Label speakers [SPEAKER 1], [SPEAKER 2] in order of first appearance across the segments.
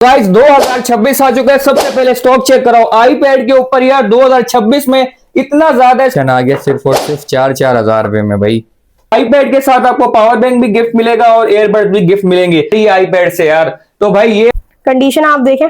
[SPEAKER 1] Guys 2026 आ चुका है। सबसे पहले स्टॉक चेक कराओ आईपैड के ऊपर यार। 2026 में इतना ज्यादा आ गया सिर्फ और सिर्फ 4,000 रुपए में भाई। आईपैड के साथ आपको पावर बैंक भी गिफ्ट मिलेगा और ईयरबड भी गिफ्ट मिलेंगे ये आईपैड से यार। तो भाई ये
[SPEAKER 2] कंडीशन आप देखें,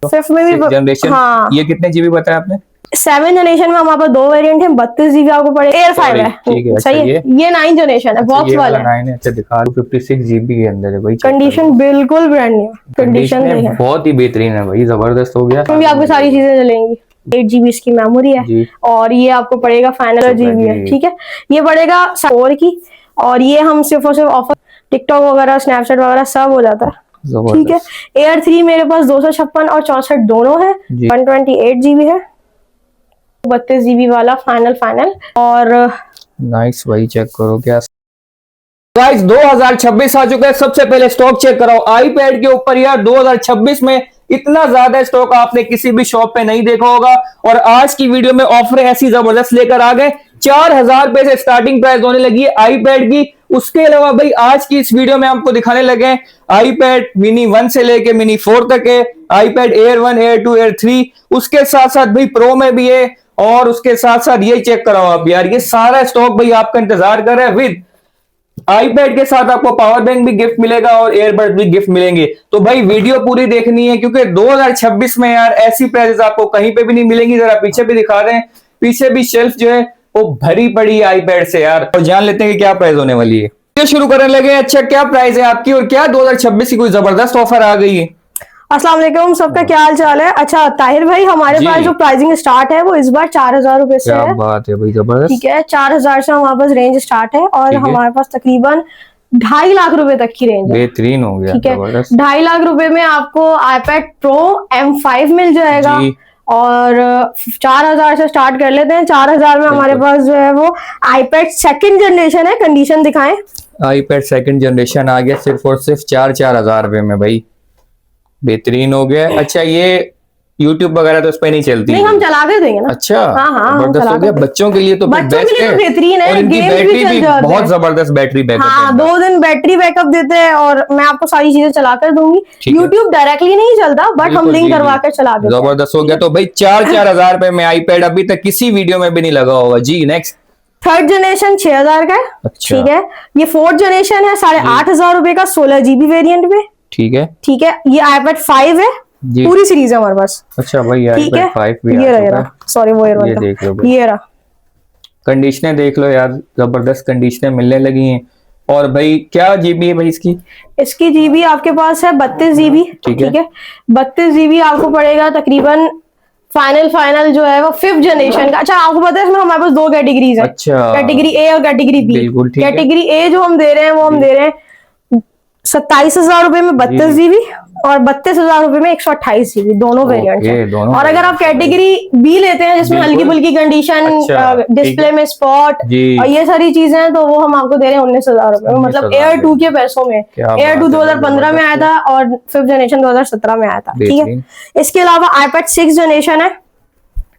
[SPEAKER 2] फिफ्थ में भी
[SPEAKER 1] जनरेशन।
[SPEAKER 2] हाँ,
[SPEAKER 1] ये कितने जीबी बताया आपने?
[SPEAKER 2] 7 जनरेशन में हमारे पास दो वेरिएंट है। 32 जीबी आपको पड़ेगा। एयर 5 है,
[SPEAKER 1] ठीक है।
[SPEAKER 2] सही है। ये 9 जनरेशन है, बॉक्स वाला
[SPEAKER 1] 9 है। अच्छा दिखा 56 जीबी के अंदर है भाई।
[SPEAKER 2] कंडीशन बिल्कुल ब्रांड न्यू कंडीशन
[SPEAKER 1] बहुत ही बेहतरीन है भाई, जबरदस्त हो गया।
[SPEAKER 2] भी आपको सारी चीजें चलेंगी। 8 जीबी इसकी मेमोरी है और ये आपको पड़ेगा फाइनल जीबी है, ठीक है। ये पड़ेगा 4 की और ये हम सिर्फ और सिर्फ ऑफर टिकटॉक वगैरह स्नैपचैट वगैरह सब हो जाता है, ठीक है। एयर 3 मेरे पास 256 और 64 दोनों है। 128 जीबी है, 32 जीबी वाला फाइनल और
[SPEAKER 1] नाइस भाई। चेक करो क्या गाइस 2026 आ चुका है। सबसे पहले स्टॉक चेक कराओ आईपैड के ऊपर यार। 2026 में इतना ज्यादा स्टॉक आपने किसी भी शॉप पे नहीं देखा होगा और आज की वीडियो में ऑफर ऐसी जबरदस्त लेकर आ गए। 4,000 रुपए से स्टार्टिंग प्राइस होने लगी है आईपैड की। उसके अलावा भाई आज की इस वीडियो में आपको दिखाने लगे हैं आईपैड मिनी 1 से लेके मिनी 4 तक है। आईपैड एयर 1, एयर 2, एयर 3, उसके साथ साथ भाई प्रो में भी है। और उसके साथ साथ ये चेक कराओ आप यार, ये सारा स्टॉक भाई आपका इंतजार कर रहा है। विद आईपैड के साथ आपको पावर बैंक भी गिफ्ट मिलेगा और ईयरबड भी गिफ्ट मिलेंगे। तो भाई वीडियो पूरी देखनी है क्योंकि 2026 में यार ऐसी प्राइसेस आपको कहीं पे भी नहीं मिलेंगी। जरा पीछे भी दिखा दें, पीछे भी शेल्फ जो है वो भरी पड़ी है आईपैड से यार। और जान लेते हैं कि क्या प्राइस होने वाली है। ये शुरू करने लगे। अच्छा क्या प्राइस है आपकी और क्या 2026 की कोई जबरदस्त ऑफर आ गई है?
[SPEAKER 2] अस्सलाम वालेकुम, सबका क्या हाल चाल है। अच्छा ताहिर भाई, हमारे पास जो प्राइसिंग स्टार्ट है वो इस बार 4,000 रुपए से है।
[SPEAKER 1] बात है भाई, जबरदस्त।
[SPEAKER 2] ठीक है, 4,000 से हमारे पास रेंज स्टार्ट है और हमारे पास तकरीबन 2.5 लाख रुपए तक की रेंज है।
[SPEAKER 1] बेहतरीन हो गया,
[SPEAKER 2] ठीक है। 2.5 लाख रुपए में आपको आईपैड प्रो M5 मिल जाएगा और 4,000 से स्टार्ट कर लेते हैं। 4,000 में हमारे पास जो है वो आईपैड सेकंड जनरेशन है। कंडीशन दिखाएं।
[SPEAKER 1] आईपैड सेकंड जनरेशन आ गया सिर्फ और सिर्फ 4,000 रुपए में भाई। बेहतरीन हो गया। अच्छा ये YouTube वगैरह तो इस पे नहीं चलती?
[SPEAKER 2] नहीं, हम चला के देंगे ना।
[SPEAKER 1] अच्छा
[SPEAKER 2] हाँ,
[SPEAKER 1] जबरदस्त हो गया। बच्चों के लिए तो बेस्ट है,
[SPEAKER 2] बेहतरीन है।
[SPEAKER 1] और इनकी बैटरी भी बहुत जबरदस्त बैटरी बैकअप है।
[SPEAKER 2] 2 दिन बैटरी बैकअप देते हैं और मैं आपको सारी चीजें चला कर दूंगी। YouTube डायरेक्टली नहीं चलता बट हम लिंक करवा कर चला देते हैं।
[SPEAKER 1] जबरदस्त हो गया। तो भाई 4,000 रुपए में आईपैड अभी तक किसी वीडियो में भी नहीं लगा होगा जी। नेक्स्ट
[SPEAKER 2] थर्ड जनरेशन 6,000 का है।
[SPEAKER 1] अच्छा।
[SPEAKER 2] ठीक है। ये फोर्थ जनरेशन है 8,500 रुपए का 16 जीबी वेरियंट में।
[SPEAKER 1] ठीक है।
[SPEAKER 2] ठीक है। ये आईपैड 5 है, पूरी सीरीज है हमारे पास।
[SPEAKER 1] अच्छा भाई आईपैड 5 भी
[SPEAKER 2] ये रहा, सॉरी वो
[SPEAKER 1] ये देख लो,
[SPEAKER 2] ये रहा।
[SPEAKER 1] कंडीशनें देख लो यार, जबरदस्त कंडीशनें मिलने लगी हैं। और भाई क्या जीबी है भाई इसकी?
[SPEAKER 2] इसकी जीबी आपके पास है 32 जीबी। ठीक है। 32 जीबी आपको पड़ेगा तकरीबन फाइनल जो है वो 5th जनरेशन का। अच्छा आपको पता है इसमें हमारे पास 2 कैटेगरीज है।
[SPEAKER 1] अच्छा,
[SPEAKER 2] कैटेगरी ए और कैटेगरी बी। कैटेगरी ए जो हम दे रहे हैं वो हम दे रहे हैं 27,000 रुपए में 32 जीबी और 32,000 रुपए में 128 जीबी, दोनों वेरिएंट है। और अगर आप कैटेगरी बी लेते हैं जिसमें हल्की फुल्की कंडीशन, डिस्प्ले में स्पॉट और ये सारी चीजें हैं, तो वो हम आपको दे रहे हैं 19,000 रुपए में, मतलब एयर 2 के पैसों में। एयर 2 2015 में आया था और 5th जनरेशन 2017 में आया था। ठीक है। इसके अलावा आईपैड 6 जनरेशन है।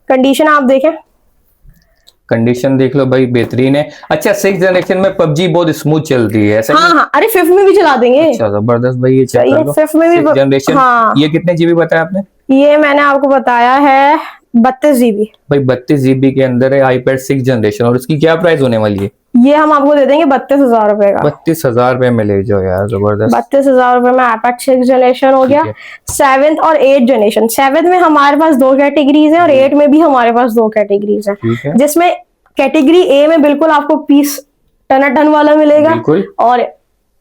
[SPEAKER 2] कंडीशन आप देखें,
[SPEAKER 1] कंडीशन देख लो भाई, बेहतरीन है। अच्छा 6th जनरेशन में पबजी बहुत स्मूथ चलती है ऐसा?
[SPEAKER 2] हाँ, अरे 5th में भी चला देंगे।
[SPEAKER 1] अच्छा जबरदस्त भाई। ये चेक कर लो
[SPEAKER 2] 5th में भी
[SPEAKER 1] जनरेशन। ये कितने जीबी बताया आपने?
[SPEAKER 2] ये मैंने आपको बताया है 32 जीबी
[SPEAKER 1] भाई। 32 जीबी के अंदर है आईपैड 6 जनरेशन और इसकी क्या प्राइस होने वाली है?
[SPEAKER 2] ये हम आपको दे देंगे 32,000 रुपए का।
[SPEAKER 1] 32,000 रुपए में ले जाओ यार, जबरदस्त।
[SPEAKER 2] 32,000 रुपए में आईपैड 6 जनरेशन हो गया। 7th और 8th जनरेशन। 7th में हमारे पास 2 कैटेगरीज हैं और 8 में भी हमारे पास 2 कैटेगरीज हैं, जिसमें कैटेगरी ए में बिल्कुल आपको पीस टन वाला मिलेगा और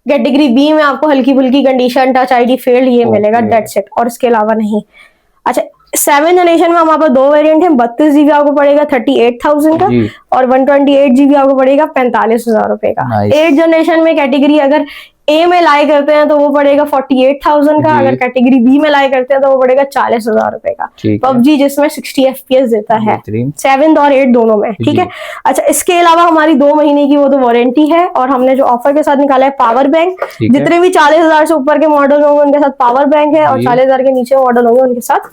[SPEAKER 2] कैटेगरी बी में आपको हल्की फुल्की कंडीशन, टच आईडी, फेल्ड ये मिलेगा, डेट्स इट, और इसके अलावा नहीं। अच्छा 7th जनरेशन में हमारे पास 2 वेरिएंट हैं। 32 जीबी आपको पड़ेगा 38,000 का और 128 जीबी आपको पड़ेगा 45,000 रुपए का। 8th जनरेशन में कैटेगरी अगर ए में लाई करते हैं तो वो पड़ेगा 48,000 का, अगर कैटेगरी बी में लाई करते हैं तो वो पड़ेगा 40,000 रुपए का। पबजी जिसमें 60 FPS देता है 7th और 8th दोनों में। ठीक है। अच्छा इसके अलावा हमारी 2 महीने की वो तो वारंटी है और हमने जो ऑफर के साथ निकाला है पावर बैंक, जितने भी 40,000 से ऊपर के मॉडल होंगे उनके साथ पावर बैंक है और 40,000 के नीचे मॉडल होंगे उनके साथ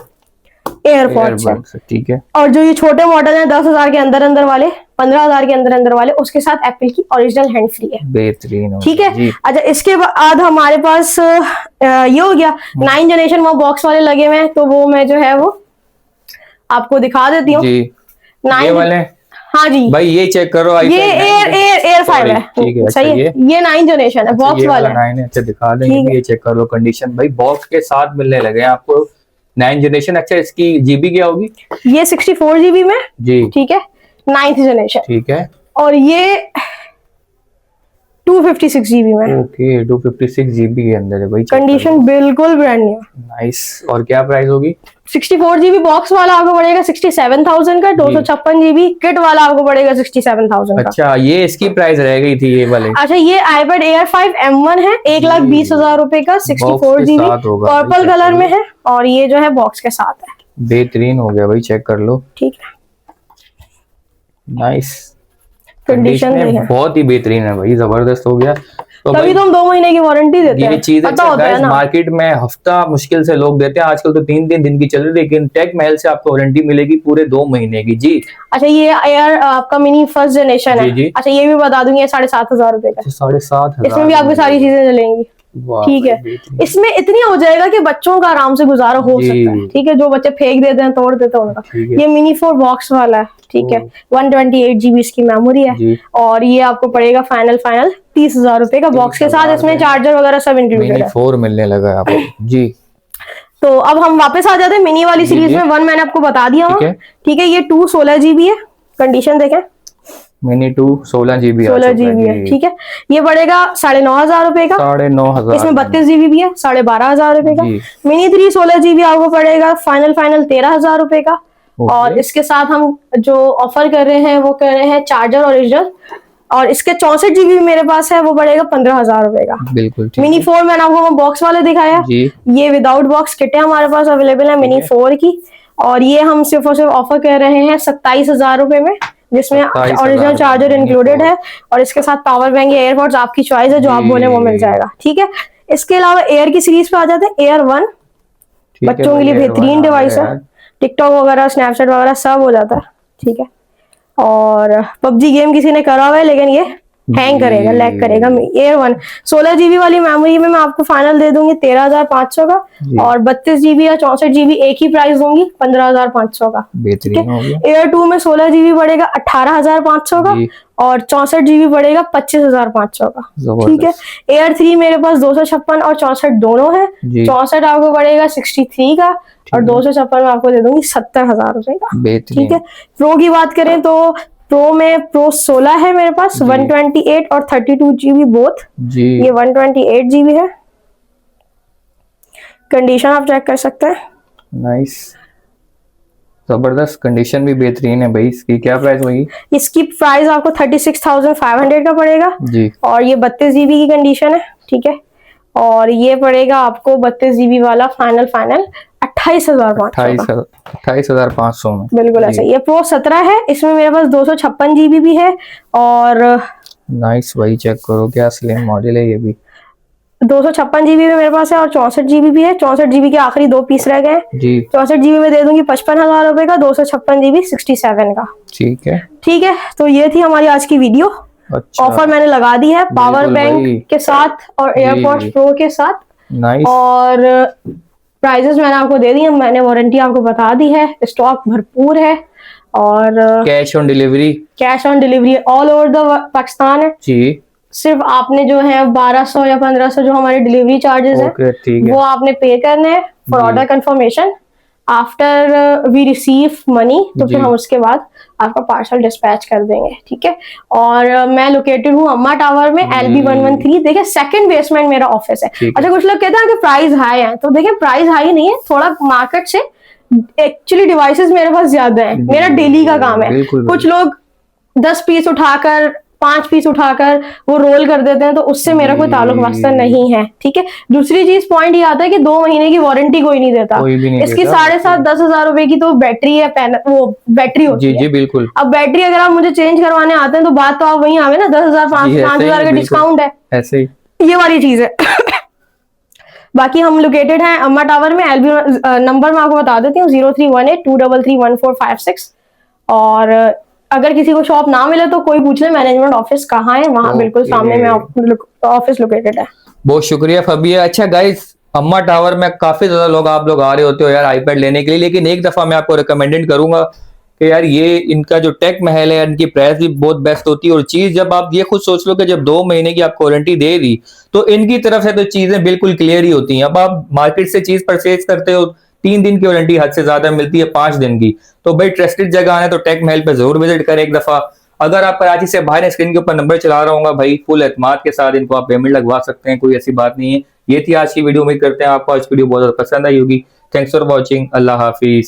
[SPEAKER 2] एयरपॉड्स है।
[SPEAKER 1] एयरबड्स, ठीक है।
[SPEAKER 2] और जो ये छोटे मॉडल है 10,000 के अंदर अंदर वाले, 15,000 के अंदर अंदर वाले, उसके साथ एप्पल की ओरिजिनल हैंड फ्री है।
[SPEAKER 1] बेहतरीन,
[SPEAKER 2] ठीक है
[SPEAKER 1] जी।
[SPEAKER 2] अच्छा, इसके बाद हमारे पास ये हो गया 9 जनरेशन, वो बॉक्स वाले लगे हुए हैं, तो वो मैं जो है वो आपको दिखा देती हूँ।
[SPEAKER 1] जी, ये
[SPEAKER 2] 9
[SPEAKER 1] वाले,
[SPEAKER 2] हाँ जी,
[SPEAKER 1] भाई ये चेक करो,
[SPEAKER 2] ये एयर 5 है,
[SPEAKER 1] ठीक है।
[SPEAKER 2] सही है, ये 9 जनरेशन है, बॉक्स वाला है।
[SPEAKER 1] 9 है, अच्छा दिखा देंगे।
[SPEAKER 2] ठीक है।
[SPEAKER 1] ये चेक कर लो कंडीशन, भाई बॉक्स के साथ मिलने लगे हैं आपको 9 जनरेशन। अच्छा, इसकी जीबी क्या होगी?
[SPEAKER 2] ये 64 GB में,
[SPEAKER 1] जी,
[SPEAKER 2] ठीक है, 9th जनरेशन।
[SPEAKER 1] ठीक है।
[SPEAKER 2] और ये 256 GB में,
[SPEAKER 1] ओके, 256 जीबी के अंदर है भाई।
[SPEAKER 2] कंडीशन बिल्कुल ब्रांड न्यू।
[SPEAKER 1] नाइस। और क्या प्राइस होगी?
[SPEAKER 2] 64 GB बॉक्स वाला आपको पड़ेगा 67,000 का, 256 GB किट वाला आपको पड़ेगा 67,000 का।
[SPEAKER 1] अच्छा, ये इसकी प्राइस रह गई थी ये वाले।
[SPEAKER 2] अच्छा, ये iPad Air 5 M1 है, 1,20,000 रुपए का, 64 GB पर्पल कलर में है, और ये जो है बॉक्स के साथ है।
[SPEAKER 1] बेहतरीन हो गया भाई, चेक कर लो।
[SPEAKER 2] ठीक है,
[SPEAKER 1] नाइस,
[SPEAKER 2] कंडीशन
[SPEAKER 1] कंडीशन बहुत ही बेहतरीन है भाई, जबरदस्त हो गया। तो
[SPEAKER 2] तभी तो हम 2 महीने की वारंटी देते हैं,
[SPEAKER 1] ये चीज
[SPEAKER 2] पता होता है ना।
[SPEAKER 1] मार्केट में हफ्ता मुश्किल से लोग देते हैं, आजकल तो 3 दिन की चल रही है, लेकिन टेक महल से आपको वारंटी मिलेगी पूरे 2 महीने की। जी।
[SPEAKER 2] अच्छा, ये एयर आपका मिनी फर्स्ट जनरेशन है।
[SPEAKER 1] जी।
[SPEAKER 2] अच्छा, ये भी बता दूंगी, 7,500 रुपए का,
[SPEAKER 1] 7,500,
[SPEAKER 2] इसमें भी आपकी सारी चीजें चलेंगी। ठीक है, इसमें इतनी हो जाएगा कि बच्चों का आराम से गुजारा हो सकता है। ठीक है, जो बच्चे फेंक देते हैं, तोड़ देते हैं उनका। ये मिनी 4 बॉक्स वाला है, ठीक है, 128 GB इसकी मेमोरी है, और ये आपको पड़ेगा फाइनल 30,000 रुपए का बॉक्स के साथ। इसमें चार्जर वगैरह सब इंक्लूडेड है।
[SPEAKER 1] 4 मिलने लगा आपको। जी।
[SPEAKER 2] तो अब हम वापस आ जाते हैं मिनी वाली सीरीज में। 1 मैंने आपको बता दिया हूँ, ठीक है। ये 2 16 GB है, कंडीशन देखें,
[SPEAKER 1] मिनी 2 16 GB
[SPEAKER 2] 16 GB है, ठीक है। ये पड़ेगा 9,500 रुपए का,
[SPEAKER 1] 9,500।
[SPEAKER 2] इसमें 32 GB भी है, 12,500 रुपए का। मिनी 3 16 GB आपको पड़ेगा फाइनल 13,000 रुपए का। और इसके साथ हम जो ऑफर कर रहे हैं वो कर रहे हैं चार्जर ओरिजिनल, और इसके 64 GB मेरे पास है, वो पड़ेगा 15,000 रुपए का।
[SPEAKER 1] बिल्कुल।
[SPEAKER 2] मिनी 4 मैंने आपको बॉक्स वाले दिखाया, ये विदाउट बॉक्स किट है हमारे पास अवेलेबल है मिनी 4 की, और ये हम सिर्फ और सिर्फ ऑफर कर रहे हैं 27,000 रुपए में, जिसमें ओरिजिनल चार्जर इंक्लूडेड है, और इसके साथ पावर बैंक या एयरपॉड्स आपकी चॉइस है, जो आप बोले वो मिल जाएगा। ठीक है, इसके अलावा एयर की सीरीज पे आ जाते हैं। एयर 1 बच्चों के लिए बेहतरीन डिवाइस है, टिकटॉक वगैरह स्नैपचैट वगैरह सब हो जाता है। ठीक है, और पबजी गेम किसी ने करा हुआ है, लेकिन ये हैंग करेगा, लैग करेगा। एयर 1 16 GB वाली मेमोरी में मैं आपको फाइनल दे दूंगी 13,500 का, और 32 GB या 64 GB एक ही प्राइस दूंगी 15,500 का।
[SPEAKER 1] बेहतरीन हो गया।
[SPEAKER 2] एयर 2 में 16 GB पड़ेगा 18,500 का, और 64 GB पड़ेगा 25,500 का। ठीक है, एयर 3 मेरे पास 256 और 64 दोनों है। 64 आपको पड़ेगा 63 का, और 256 में आपको दे दूंगी 70,000 रुपए का। ठीक है, प्रो की बात करें तो प्रो में प्रो 16 है मेरे पास, 128 और 32 GB बोथ। ये 128 GB है, कंडीशन आप चेक कर सकते हैं।
[SPEAKER 1] नाइस, जबरदस्त, कंडीशन भी बेहतरीन है भाई। इसकी क्या प्राइस होगी? इसकी
[SPEAKER 2] प्राइस आपको 36,500 का पड़ेगा जी, और ये 32 GB की कंडीशन है। ठीक है, और ये पड़ेगा आपको 32 GB वाला फाइनल
[SPEAKER 1] 28,500 में।
[SPEAKER 2] बिल्कुल ऐसा। ये प्रो 17 है, इसमें मेरे पास 256 GB भी है, और
[SPEAKER 1] नाइस भाई, चेक करो क्या स्लिम मॉडल है। ये भी
[SPEAKER 2] 256 GB में मेरे पास है, और 64 GB भी है। 64 GB के आखिरी 2 पीस रह गए जी। 64 GB में दे दूंगी 55,000 रुपए का, 256 GB 67 का। ठीक है, ठीक है। तो ये थी हमारी आज की वीडियो। अच्छा, ऑफर मैंने लगा दी है पावर बैंक के साथ और एयरपॉड्स प्रो के साथ। नाइस। और प्राइजेस मैंने आपको दे दी है, मैंने वारंटी आपको बता दी है, स्टॉक भरपूर है, और cash on delivery all over the Pakistan है जी। सिर्फ आपने जो है 1200 या 1500 जो हमारे डिलीवरी चार्जेस है वो आपने पे करने हैं for order confirmation. After we receive money तो फिर हम उसके बाद आपका पार्सल डिस्पैच कर देंगे। ठीक है, और मैं लोकेटेड हूँ अम्मा टावर में, LB 113। देखिए, सेकंड बेसमेंट मेरा ऑफिस है। अच्छा, कुछ लोग कहते हैं कि प्राइस हाई है, तो देखिए प्राइस हाई नहीं है, थोड़ा मार्केट से एक्चुअली डिवाइसेस मेरे पास ज्यादा है, मेरा डेली का काम है। कुछ लोग 10 पीस उठाकर 5 पीस उठाकर वो रोल कर देते हैं, तो उससे मेरा कोई ताल्लुक वास्ता नहीं है। ठीक है, दूसरी चीज पॉइंट ये आता है कि 2 महीने की वारंटी कोई नहीं देता। इसकी 7,500-10,000 रुपए की तो बैटरी है, वो बैटरी होती है। जी बिल्कुल। अब बैटरी अगर आप मुझे चेंज करवाने आते हैं तो बात तो आप वहीं आवे ना, 10,000 5,000 का डिस्काउंट है, ऐसे ही ये वाली चीज है। बाकी हम लोकेटेड हैं अम्मा टावर में। एलबी नंबर मैं आपको बता देती हूँ 0318233145 और अगर किसी को शॉप ना मिले तो कोई पूछ ले मैनेजमेंट ऑफिस कहाँ है, वहाँ बिल्कुल सामने में ऑफिस लोकेटेड है।
[SPEAKER 1] बहुत शुक्रिया फबिया। अच्छा गाइस, अम्मा टावर में काफी ज्यादा लोग आप लोग आ रहे होते हो यार आईपैड लेने के लिए, लेकिन एक दफा मैं आपको रिकमेंडेड करूंगा कि यार ये इनका जो टेक महल है, इनकी प्राइस भी बहुत बेस्ट होती है। और चीज जब आप ये खुद सोच लो कि जब 2 महीने की आप वारंटी दे दी तो इनकी तरफ से तो चीजें बिल्कुल क्लियर ही होती हैं। अब आप मार्केट से चीज परचेज करते हो 3 दिन की वारंटी हद से ज्यादा मिलती है 5 दिन की। तो भाई ट्रस्टेड जगह आना है तो टेक महल पे जरूर विजिट करें एक दफा। अगर आप कराची से बाहर स्क्रीन के ऊपर नंबर चला रहा हूँ भाई, फुल एतमाद के साथ इनको आप पेमेंट लगवा सकते हैं, कोई ऐसी बात नहीं है। ये थी आज की वीडियो। उम्मीद करते हैं आपको आज की वीडियो बहुत ज्यादा पसंद आई होगी। Thanks for watching. Allah Hafiz.